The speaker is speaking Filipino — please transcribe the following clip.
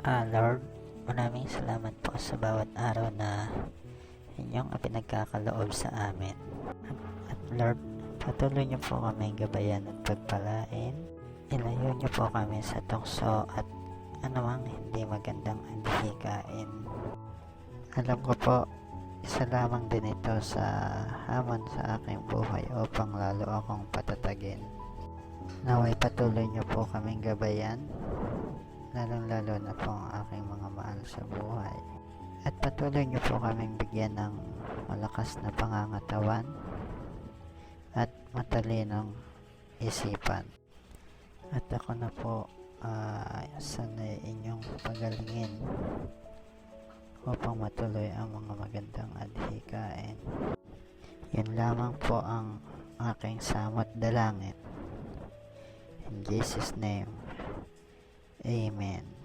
Lord, maraming salamat po sa bawat araw na inyong pinagkakaloob sa amin. At Lord, patuloy niyo po kami gabayan at pagpalain. Ilayo niyo po kami sa tukso at anumang hindi magandang adhikain. Alam ko po, isa lamang din ito sa hamon sa aking buhay upang lalo akong patatagin. Naway patuloy niyo po kaming gabayan, lalong-lalo na po ang aking mga mahal sa buhay. At patuloy niyo po kaming bigyan ng malakas na pangangatawan at matalinong isipan. At ako na po sanay inyong pagalingin upang matuloy ang mga magandang adhikain. Yun lamang po ang aking samot dalangin. In Jesus' name, Amen.